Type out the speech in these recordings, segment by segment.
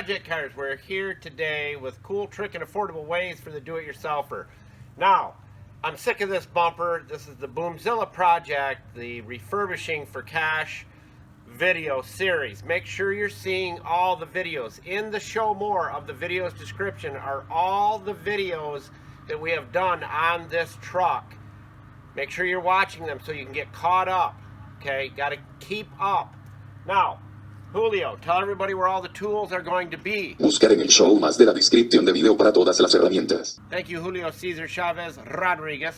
Project Cars. We're here today with cool, trick, and affordable ways for the do-it-yourselfer. Now, I'm sick of this bumper. This is the BOOMZILLA project, the refurbishing for cash video series. Make sure you're seeing all the videos. In the show more of the videos description are all the videos that we have done on this truck. Make sure you're watching them so you can get caught up. Okay, got to keep up. Now, Julio, tell everybody where all the tools are going to be. Buscar en el show más de la descripción de video para todas las herramientas. Thank you, Julio Cesar Chavez Rodriguez.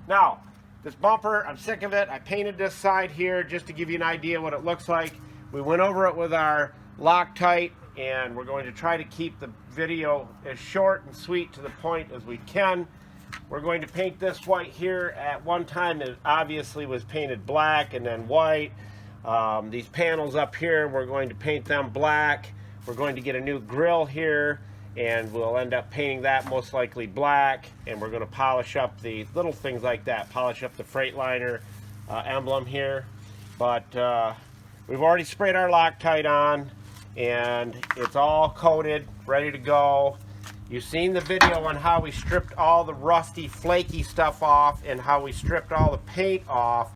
Now, this bumper, I'm sick of it. I painted this side here just to give you an idea what it looks like. We went over it with our Loctite, and we're going to try to keep the video as short and sweet to the point as we can. We're going to paint this white here. At one time, it obviously was painted black and then white. These panels up here, we're going to paint them black. We're going to get a new grill here, and we'll end up painting that most likely black, and we're going to polish up the little things like that, polish up the Freightliner emblem here. But we've already sprayed our Loctite on, and it's all coated, ready to go. You've seen the video on how we stripped all the rusty, flaky stuff off and how we stripped all the paint off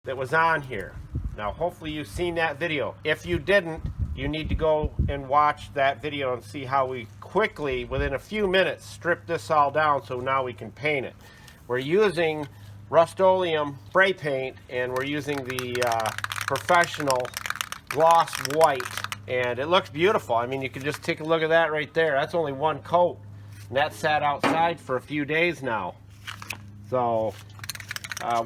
that was on here. Now, hopefully you've seen that video. If you didn't, you need to go and watch that video and see how we quickly, within a few minutes, stripped this all down so now we can paint it. We're using Rust-Oleum spray paint, and we're using the professional gloss white, and it looks beautiful. I mean, you can just take a look at that right there. That's only one coat, and that sat outside for a few days now. So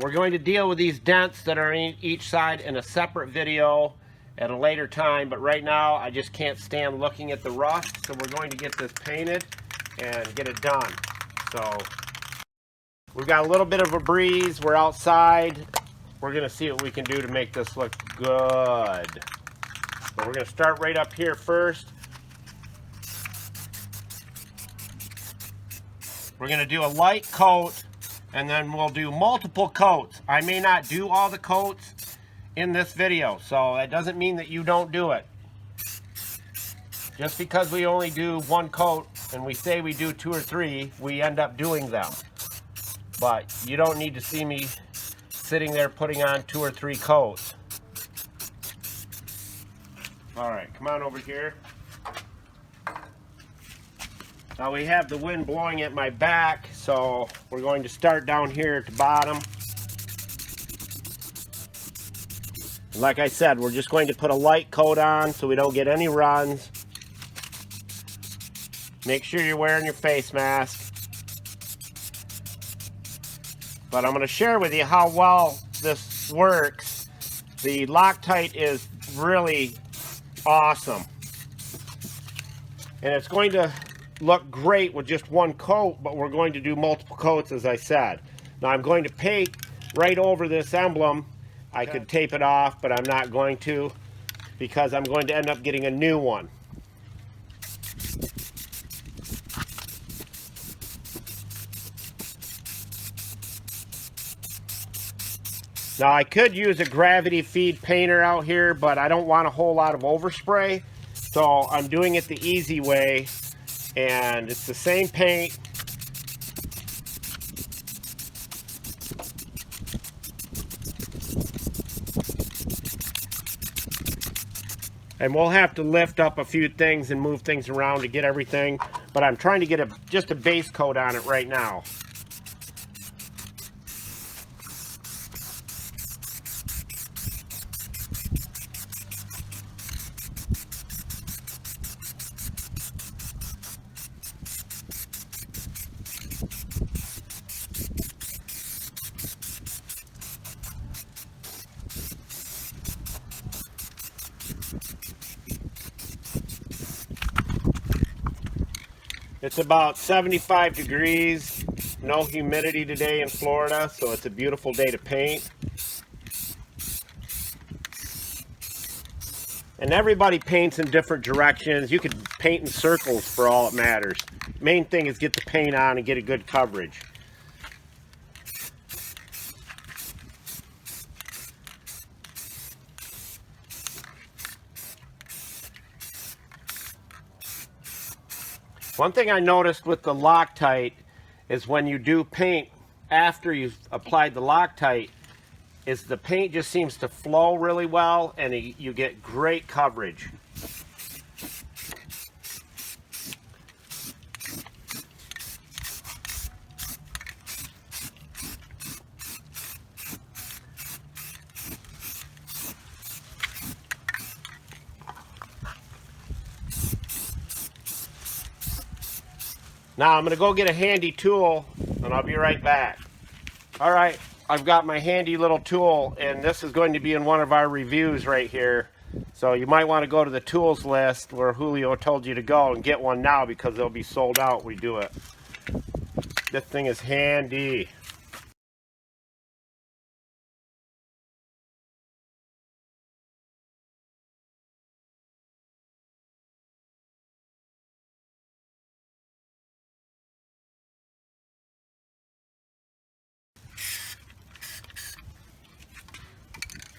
we're going to deal with these dents that are in each side in a separate video at a later time, but right now I just can't stand looking at the rust, so we're going to get this painted and get it done. So we've got a little bit of a breeze. We're outside. We're going to see what we can do to make this look good. So we're going to start right up here first. We're going to do a light coat, and then we'll do multiple coats. I may not do all the coats in this video, so that doesn't mean that you don't do it. Just because we only do one coat and we say we do 2 or 3, we end up doing them. But you don't need to see me sitting there putting on 2 or 3 coats. Alright, come on over here. Now we have the wind blowing at my back, so we're going to start down here at the bottom. Like I said, we're just going to put a light coat on so we don't get any runs. Make sure you're wearing your face mask. But I'm going to share with you how well this works. The Loctite is really awesome. And it's going to look great with just one coat, but we're going to do multiple coats, as I said. Now I'm going to paint right over this emblem. I could tape it off, but I'm not going to, because I'm going to end up getting a new one. Now I could use a gravity feed painter out here, but I don't want a whole lot of overspray, so I'm doing it the easy way, and it's the same paint. And we'll have to lift up a few things and move things around to get everything, but I'm trying to get just a base coat on it right now. It's about 75 degrees, no humidity today in Florida, so it's a beautiful day to paint. And everybody paints in different directions. You could paint in circles for all it matters. Main thing is get the paint on and get a good coverage. One thing I noticed with the Loctite is when you do paint after you've applied the Loctite, is the paint just seems to flow really well and you get great coverage. Now I'm going to go get a handy tool and I'll be right back. Alright, I've got my handy little tool and this is going to be in one of our reviews right here. So you might want to go to the tools list where Julio told you to go and get one now because they'll be sold out when we do it. This thing is handy.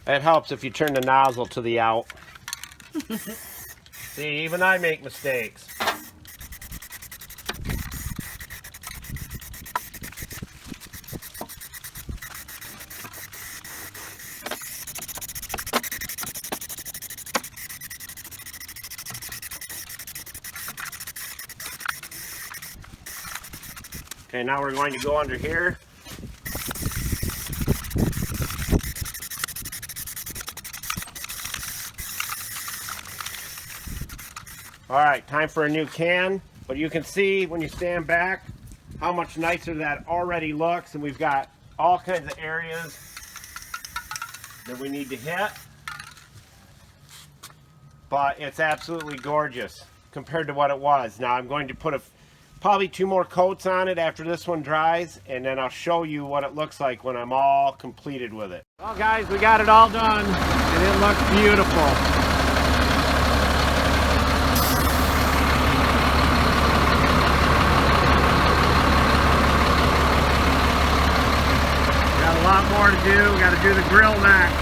It helps if you turn the nozzle to the out. See, even I make mistakes. Okay, now we're going to go under here. Alright, time for a new can. But you can see when you stand back how much nicer that already looks, and we've got all kinds of areas that we need to hit. But it's absolutely gorgeous compared to what it was. Now I'm going to put probably 2 more coats on it after this one dries, and then I'll show you what it looks like when I'm all completed with it. Well guys, we got it all done and it looks beautiful. A lot more to do. We got to do the grill next.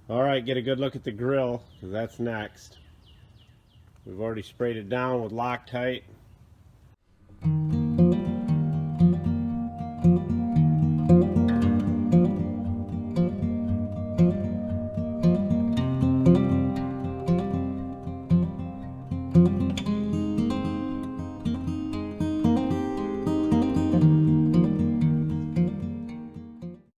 All right, get a good look at the grill because that's next. We've already sprayed it down with Loctite.